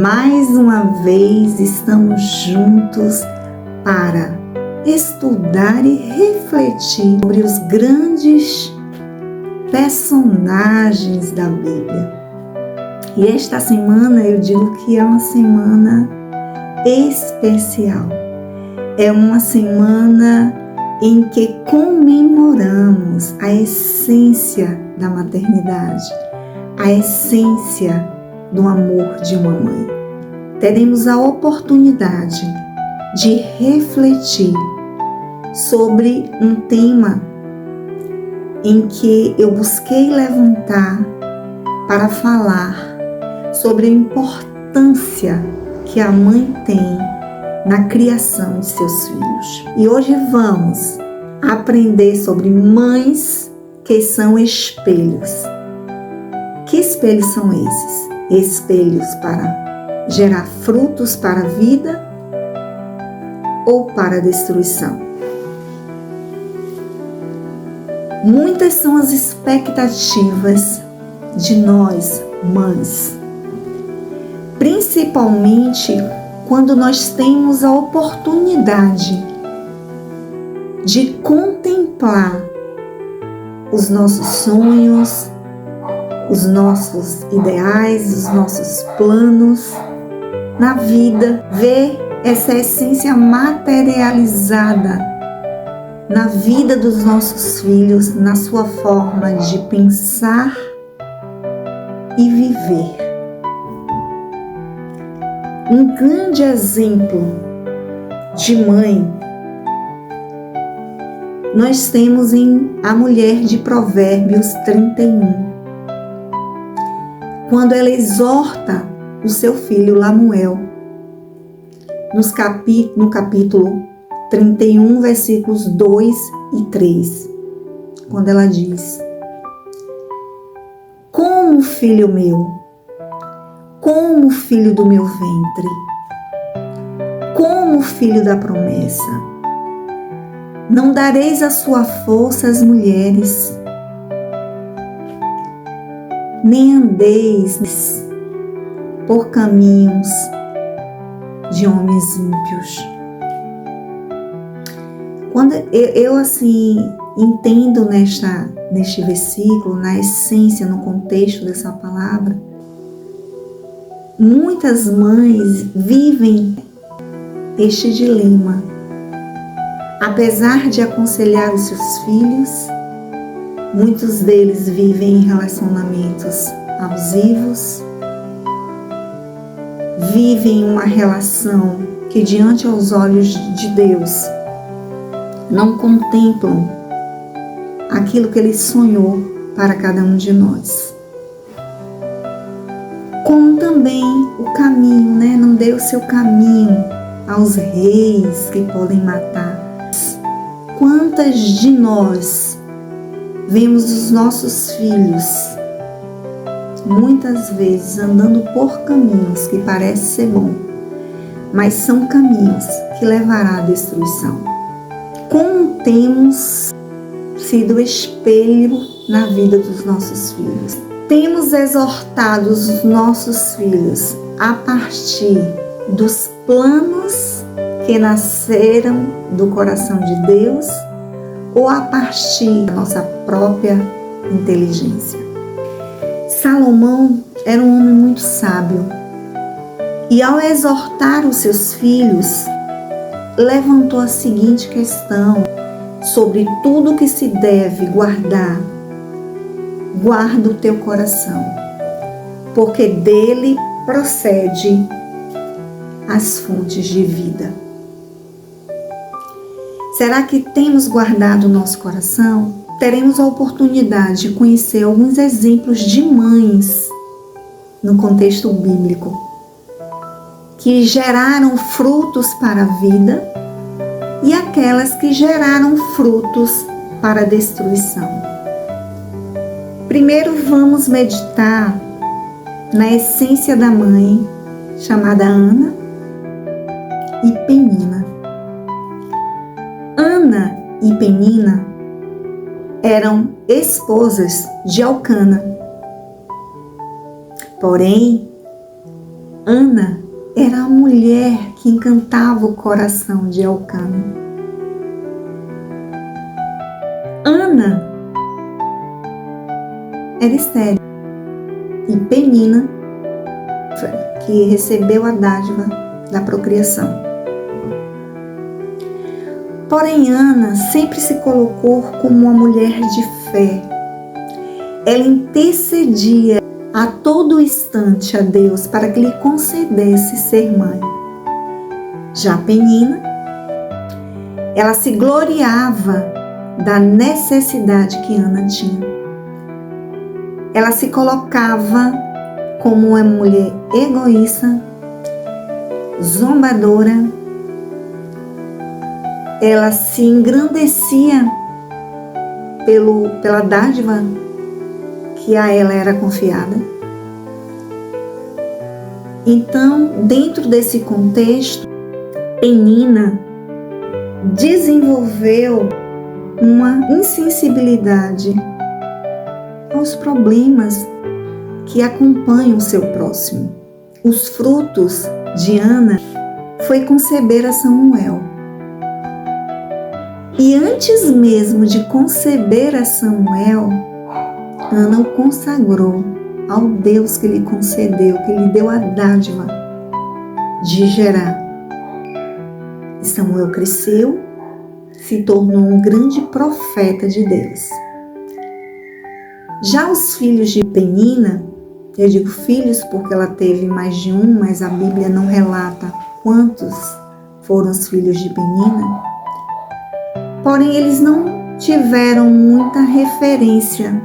Mais uma vez estamos juntos para estudar e refletir sobre os grandes personagens da Bíblia. E esta semana eu digo que é uma semana especial. É uma semana em que comemoramos a essência da maternidade, a essência do amor de uma mãe. Teremos a oportunidade de refletir sobre um tema em que eu busquei levantar para falar sobre a importância que a mãe tem na criação de seus filhos. E hoje vamos aprender sobre mães que são espelhos. Que espelhos são esses? Espelhos para gerar frutos para a vida ou para a destruição? Muitas são as expectativas de nós, mães, principalmente quando nós temos a oportunidade de contemplar os nossos sonhos, os nossos ideais, os nossos planos na vida, ver essa essência materializada na vida dos nossos filhos, na sua forma de pensar e viver. Um grande exemplo de mãe nós temos em a mulher de Provérbios 31. Quando ela exorta o seu filho Lemuel, no capítulo 31, versículos 2 e 3, quando ela diz: como filho meu, como filho do meu ventre, como filho da promessa, não dareis a sua força às mulheres, nem andeis por caminhos de homens ímpios. Quando eu entendo neste versículo, na essência, no contexto dessa palavra, muitas mães vivem este dilema. Apesar de aconselhar os seus filhos, muitos deles vivem em relacionamentos abusivos, vivem uma relação que, diante aos olhos de Deus, não contemplam aquilo que Ele sonhou para cada um de nós. Como também o caminho, não dê o seu caminho aos reis que podem matar. Quantas de nós vemos os nossos filhos muitas vezes andando por caminhos que parecem ser bons, mas são caminhos que levarão à destruição? Como temos sido espelho na vida dos nossos filhos? Temos exortado os nossos filhos a partir dos planos que nasceram do coração de Deus ou a partir da nossa própria inteligência? Salomão era um homem muito sábio e, ao exortar os seus filhos, levantou a seguinte questão: sobre tudo que se deve guardar, guarda o teu coração, porque dele procede as fontes de vida. Será que temos guardado o nosso coração? Teremos a oportunidade de conhecer alguns exemplos de mães no contexto bíblico que geraram frutos para a vida e aquelas que geraram frutos para a destruição. Primeiro vamos meditar na essência da mãe, chamada Ana e Penina. Ana e Penina eram esposas de Elcana. Porém, Ana era a mulher que encantava o coração de Elcana. Ana era estéril e Penina, que recebeu a dádiva da procriação. Porém, Ana sempre se colocou como uma mulher de fé. Ela intercedia a todo instante a Deus para que lhe concedesse ser mãe. Já Penina, ela se gloriava da necessidade que Ana tinha. Ela se colocava como uma mulher egoísta, zombadora. Ela se engrandecia pela dádiva que a ela era confiada. Então, dentro desse contexto, Penina desenvolveu uma insensibilidade aos problemas que acompanham o seu próximo. Os frutos de Ana foi conceber a Samuel. E antes mesmo de conceber a Samuel, Ana o consagrou ao Deus que lhe concedeu, que lhe deu a dádiva de gerar. E Samuel cresceu, se tornou um grande profeta de Deus. Já os filhos de Penina, eu digo filhos porque ela teve mais de um, mas a Bíblia não relata quantos foram os filhos de Penina. Porém, eles não tiveram muita referência,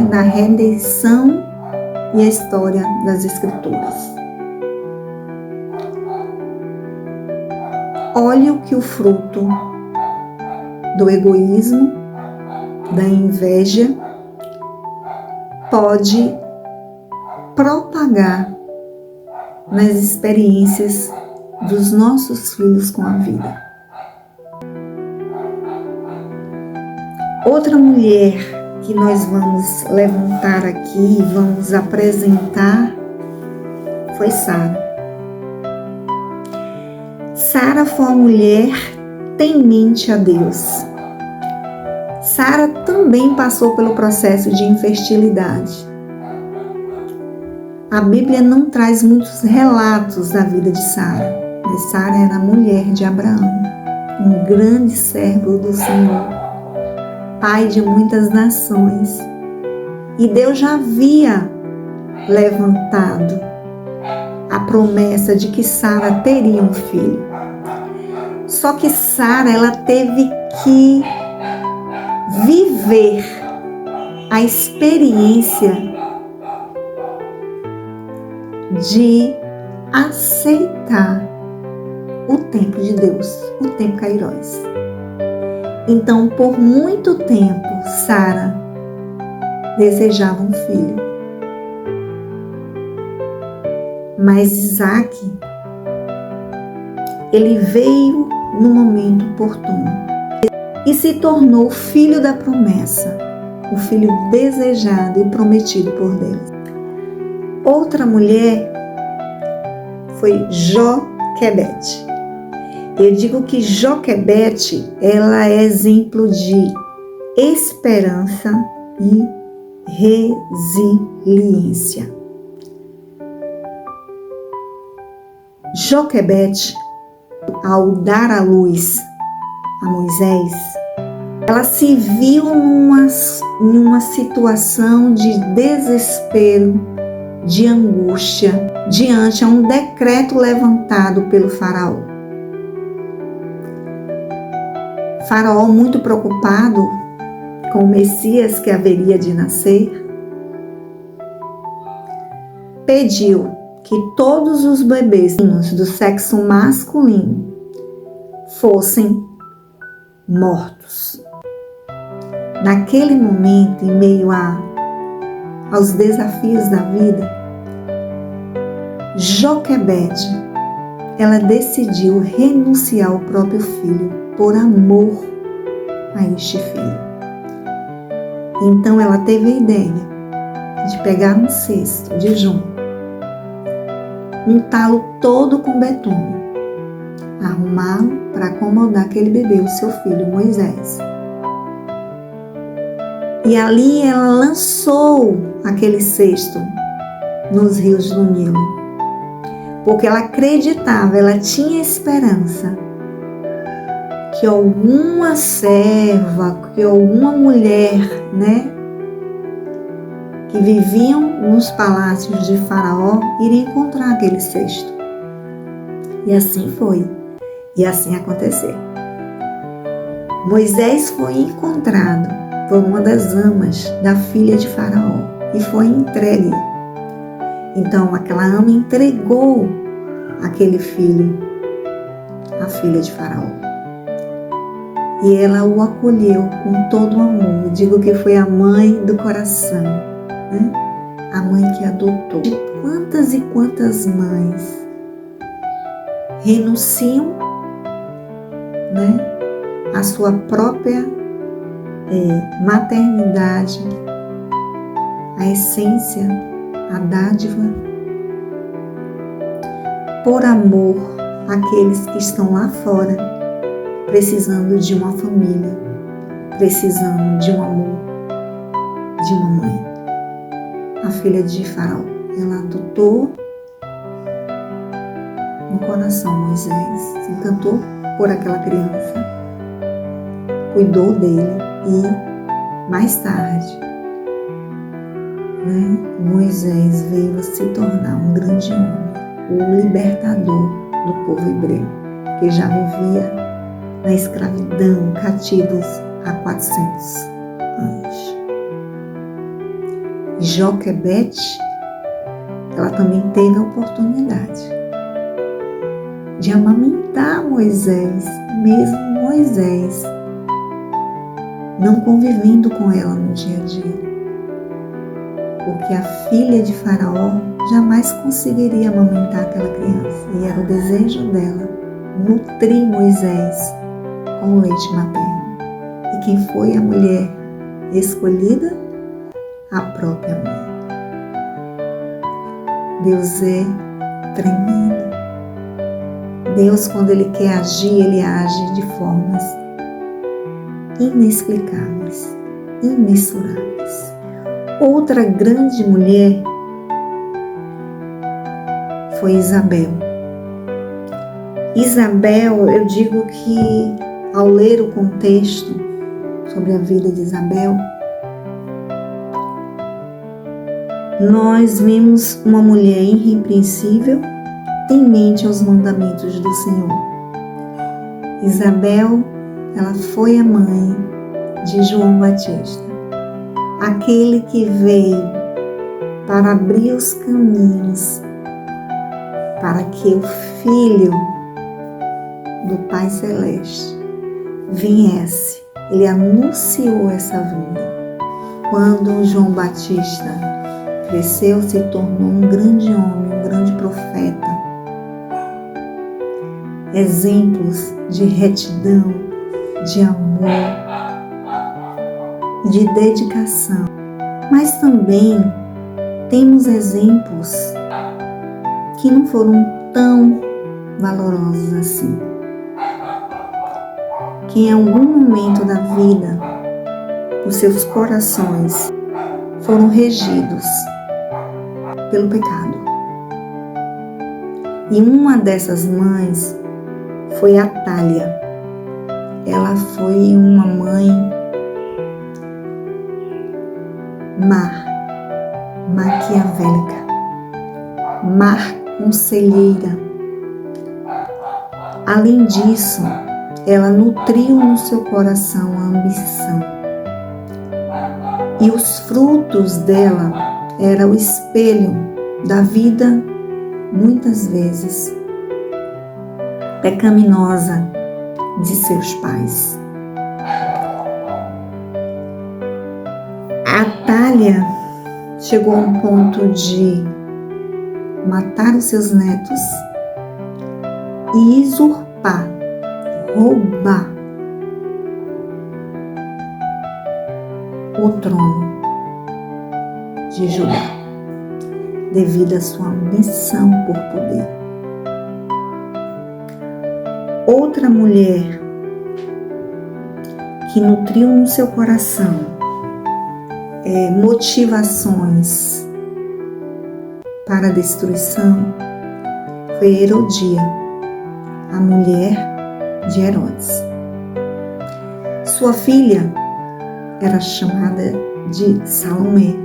da redenção e a história das Escrituras. Olha o que o fruto do egoísmo, da inveja, pode propagar nas experiências dos nossos filhos com a vida. Outra mulher que nós vamos levantar aqui e vamos apresentar foi Sara. Sara foi uma mulher temente a Deus. Sara também passou pelo processo de infertilidade. A Bíblia não traz muitos relatos da vida de Sara, mas Sara era a mulher de Abraão, um grande servo do Senhor, pai de muitas nações. E Deus já havia levantado a promessa de que Sara teria um filho. Só que Sara, ela teve que viver a experiência de aceitar o tempo de Deus, o tempo Kairos. Então, por muito tempo, Sara desejava um filho. Mas Isaac, ele veio no momento oportuno e se tornou filho da promessa, o filho desejado e prometido por Deus. Outra mulher foi Joquebede. Eu digo que Joquebede, ela é exemplo de esperança e resiliência. Joquebede, ao dar à luz a Moisés, ela se viu numa situação de desespero, de angústia, diante a um decreto levantado pelo faraó. Faraó, muito preocupado com o Messias que haveria de nascer, pediu que todos os bebês do sexo masculino fossem mortos. Naquele momento, em meio aos desafios da vida, Joquebede, ela decidiu renunciar ao próprio filho por amor a este filho. Então ela teve a ideia de pegar um cesto de junco untá-lo todo com betume, arrumá-lo para acomodar aquele bebê, o seu filho Moisés. E ali ela lançou aquele cesto nos rios do Nilo, porque ela acreditava, ela tinha esperança que alguma serva, que alguma mulher, que viviam nos palácios de Faraó, iria encontrar aquele cesto. E assim foi, e assim aconteceu. Moisés foi encontrado por uma das amas da filha de Faraó e foi entregue. Então aquela ama entregou aquele filho à filha de Faraó. E ela o acolheu com todo o amor. Eu digo que foi a mãe do coração, a mãe que adotou. Quantas e quantas mães renunciam, à sua própria maternidade, a essência, a dádiva, por amor àqueles que estão lá fora, precisando de uma família, precisando de um amor, de uma mãe. A filha de Faraó, ela adotou no coração Moisés, se encantou por aquela criança, cuidou dele e mais tarde, Moisés veio a se tornar um grande homem, o libertador do povo hebreu, que já vivia na escravidão, cativos há 400 anos. Joquebede, ela também teve a oportunidade de amamentar Moisés, mesmo Moisés não convivendo com ela no dia a dia, porque a filha de Faraó jamais conseguiria amamentar aquela criança, e era o desejo dela nutrir Moisés com o leite materno. E quem foi a mulher escolhida? A própria mãe. Deus é tremendo. Deus, quando Ele quer agir, Ele age de formas inexplicáveis, imensuráveis. Outra grande mulher foi Isabel. Isabel, eu digo que ao ler o contexto sobre a vida de Isabel, nós vemos uma mulher irrepreensível, temente aos mandamentos do Senhor. Isabel, ela foi a mãe de João Batista, aquele que veio para abrir os caminhos para que o Filho do Pai Celeste viesse. Ele anunciou essa vinda. Quando João Batista cresceu, se tornou um grande homem, um grande profeta. Exemplos de retidão, de amor, de dedicação. Mas também temos exemplos que não foram tão valorosos assim, que em algum momento da vida os seus corações foram regidos pelo pecado. E uma dessas mães foi Atália. Ela foi uma mãe maquiavélica, conselheira. Além disso, ela nutriu no seu coração a ambição. E os frutos dela eram o espelho da vida, muitas vezes, pecaminosa de seus pais. A Atália chegou a um ponto de matar os seus netos e usurpar, roubar o trono de Judá. devido à sua missão por poder. Outra mulher que nutriu no seu coração motivações para a destruição foi Herodia, a mulher de Herodes. Sua filha era chamada de Salomé.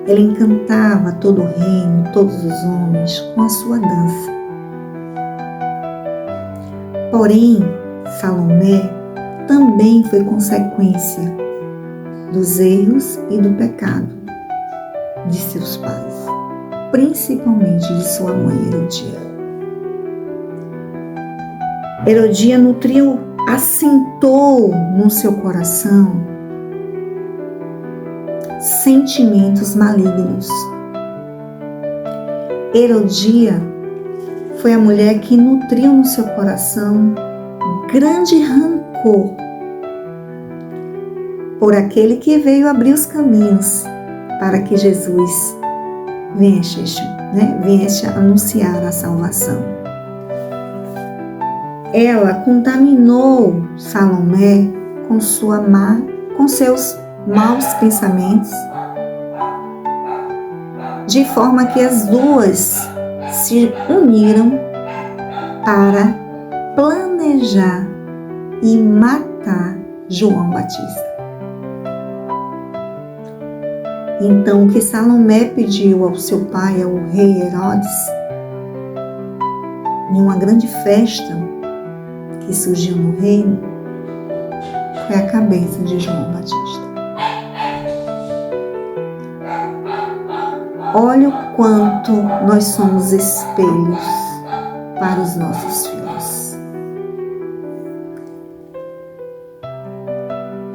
Ela encantava todo o reino, todos os homens com a sua dança. Porém, Salomé também foi consequência dos erros e do pecado de seus pais, principalmente de sua mãe Herodia. Herodia nutriu, assentou no seu coração sentimentos malignos. Herodia foi a mulher que nutriu no seu coração grande rancor por aquele que veio abrir os caminhos para que Jesus viesse anunciar a salvação. Ela contaminou Salomé com seus maus pensamentos, de forma que as duas se uniram para planejar e matar João Batista. Então, o que Salomé pediu ao seu pai, ao rei Herodes, em uma grande festa que surgiu no reino, foi a cabeça de João Batista. Olha o quanto nós somos espelhos para os nossos filhos.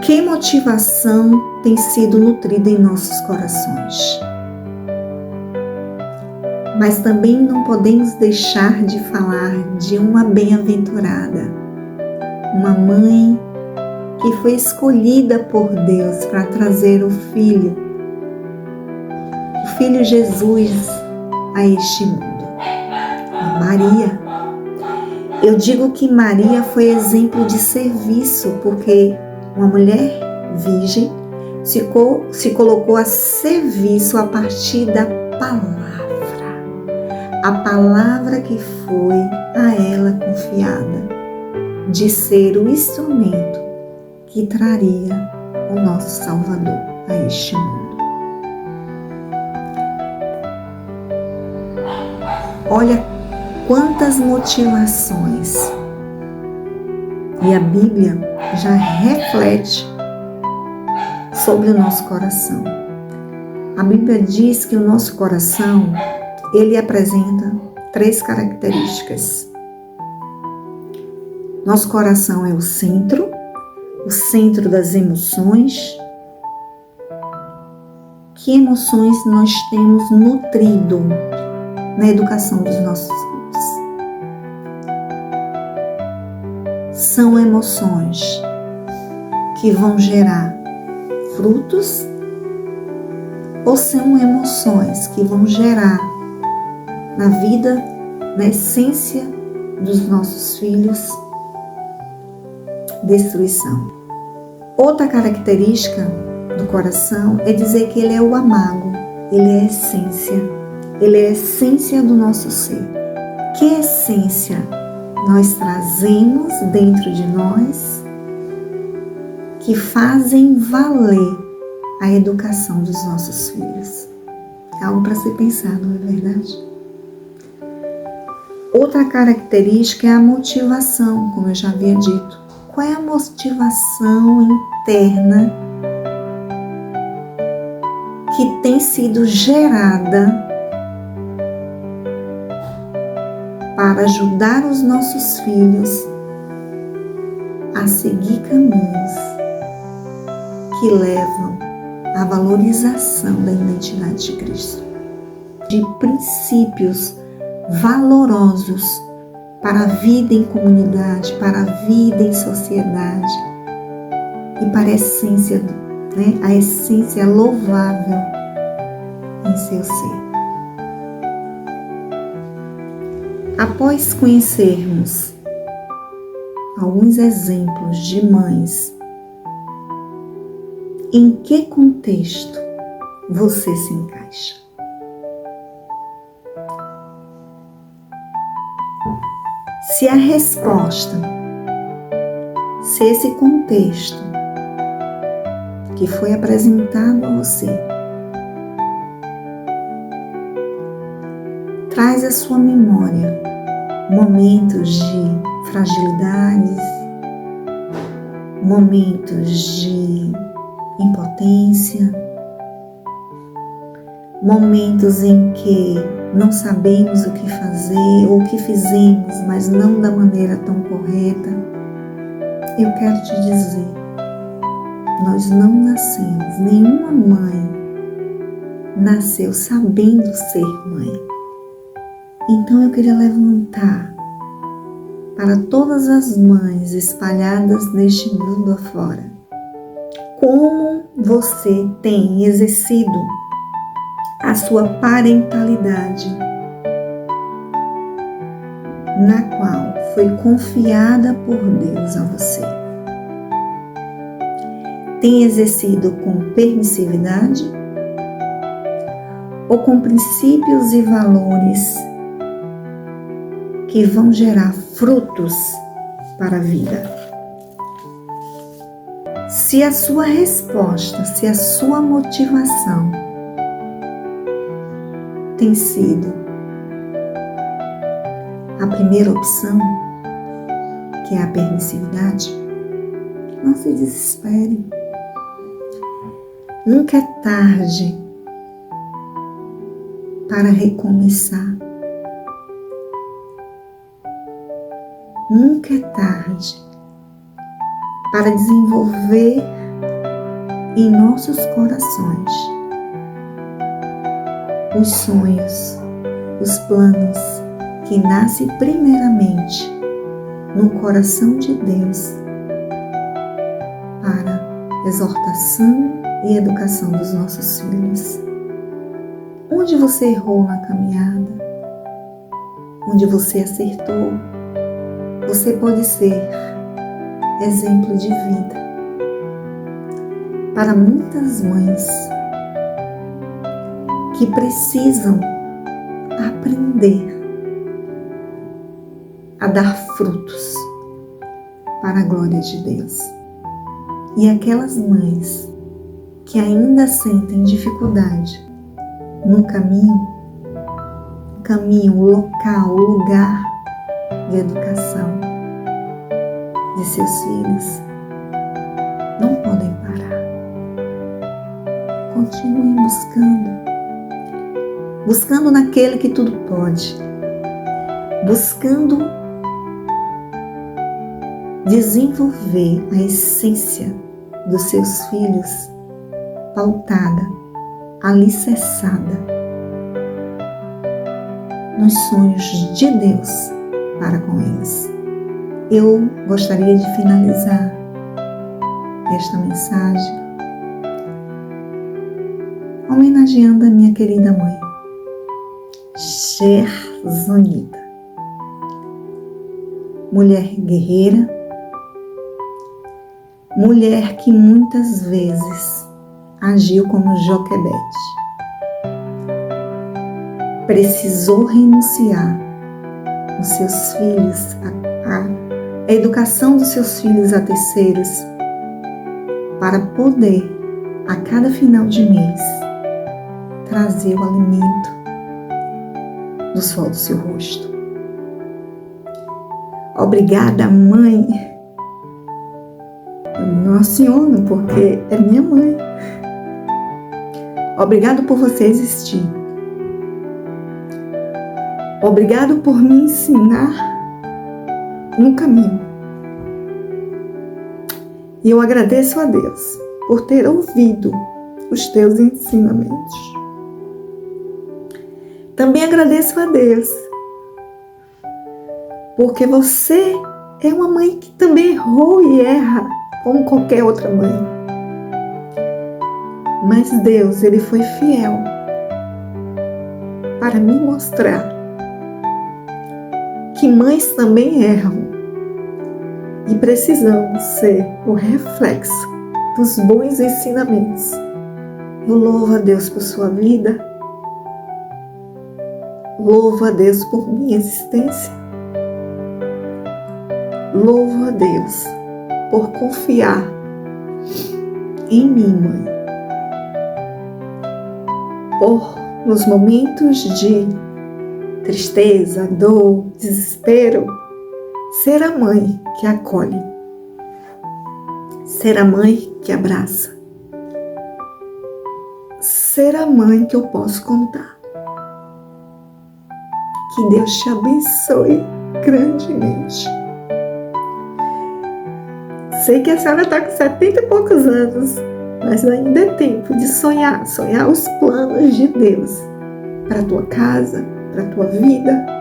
Que motivação tem sido nutrida em nossos corações? Mas também não podemos deixar de falar de uma bem-aventurada, uma mãe que foi escolhida por Deus para trazer o Filho Jesus a este mundo. Maria. Eu digo que Maria foi exemplo de serviço, porque uma mulher virgem se colocou a serviço a partir da palavra. A palavra que foi a ela confiada de ser o instrumento que traria o nosso Salvador a este mundo. Olha quantas motivações. E a Bíblia já reflete sobre o nosso coração. A Bíblia diz que o nosso coração, ele apresenta 3 características. Nosso coração é o centro das emoções. Que emoções nós temos nutrido na educação dos nossos filhos? São emoções que vão gerar frutos ou são emoções que vão gerar na vida, na essência dos nossos filhos, destruição? Outra característica do coração é dizer que ele é o amago, ele é a essência. Ele é a essência do nosso ser. Que essência nós trazemos dentro de nós que fazem valer a educação dos nossos filhos? É algo para ser pensado, não é verdade? Outra característica é a motivação, como eu já havia dito. Qual é a motivação interna que tem sido gerada para ajudar os nossos filhos a seguir caminhos que levam à valorização da identidade de Cristo, de princípios valorosos para a vida em comunidade, para a vida em sociedade e para a essência, a essência louvável em seu ser. Após conhecermos alguns exemplos de mães, em que contexto você se encaixa? Se a resposta, se esse contexto que foi apresentado a você traz à sua memória momentos de fragilidades, momentos de impotência, momentos em que não sabemos o que fazer ou o que fizemos, mas não da maneira tão correta, eu quero te dizer, nós não nascemos, nenhuma mãe nasceu sabendo ser mãe. Então eu queria levantar para todas as mães espalhadas neste mundo afora, como você tem exercido a sua parentalidade, na qual foi confiada por Deus a você. Tem exercido com permissividade ou com princípios e valores que vão gerar frutos para a vida? Se a sua resposta, se a sua motivação tem sido a primeira opção, que é a permissividade, não se desespere. Nunca é tarde para recomeçar. Nunca é tarde para desenvolver em nossos corações os sonhos, os planos que nascem primeiramente no coração de Deus para exortação e educação dos nossos filhos. Onde você errou na caminhada, onde você acertou, você pode ser exemplo de vida para muitas mães que precisam aprender a dar frutos para a glória de Deus. E aquelas mães que ainda sentem dificuldade no caminho, o local, o lugar de educação de seus filhos, não podem parar. Continuem buscando naquele que tudo pode, buscando desenvolver a essência dos seus filhos pautada, alicerçada nos sonhos de Deus para com eles. Eu gostaria de finalizar esta mensagem homenageando a minha querida mãe, Gersonita, mulher guerreira, mulher que muitas vezes agiu como Joquebede. Precisou renunciar os seus filhos, a educação dos seus filhos a terceiros, para poder, a cada final de mês, trazer o alimento do sol do seu rosto. Obrigada, mãe. Eu não aciono porque é minha mãe. Obrigado por você existir. Obrigado por me ensinar no caminho. E eu agradeço a Deus por ter ouvido os teus ensinamentos. Também agradeço a Deus porque você é uma mãe que também errou e erra como qualquer outra mãe. Mas Deus, Ele foi fiel para me mostrar que mães também erram e precisamos ser o reflexo dos bons ensinamentos. Eu louvo a Deus por sua vida, louvo a Deus por minha existência, louvo a Deus por confiar em mim, mãe, por nos momentos de tristeza, dor, desespero, ser a mãe que acolhe, ser a mãe que abraça, ser a mãe que eu posso contar. Que Deus te abençoe grandemente. Sei que a senhora está com 70 e poucos anos, mas ainda é tempo de sonhar os planos de Deus para a tua casa, para a tua vida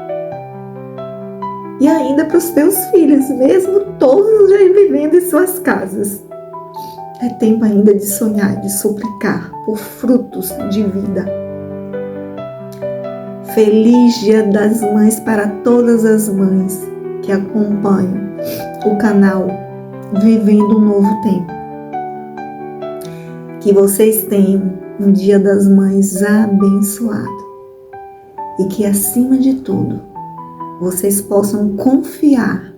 e ainda para os teus filhos, mesmo todos já vivendo em suas casas. É tempo ainda de sonhar, de suplicar por frutos de vida. Feliz Dia das Mães para todas as mães que acompanham o canal Vivendo um Novo Tempo. Que vocês tenham um Dia das Mães abençoado e que, acima de tudo, vocês possam confiar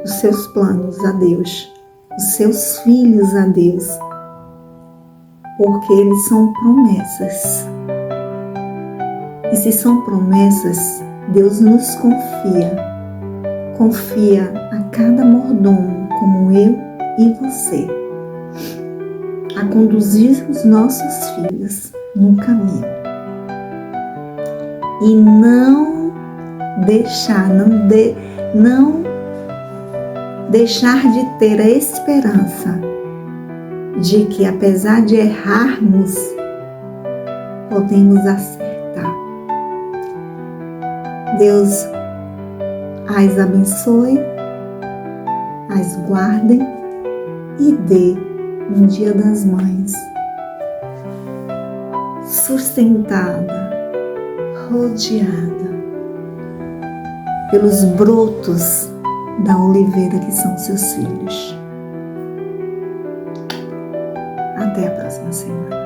os seus planos a Deus, os seus filhos a Deus, porque eles são promessas. E se são promessas, Deus nos confia a cada mordomo como eu e você, a conduzir os nossos filhos no caminho. E não deixar de ter a esperança de que, apesar de errarmos, podemos acertar. Deus as abençoe, as guarde e dê um Dia das Mães sustentada, rodeada pelos brotos da oliveira que são seus filhos. Até a próxima semana.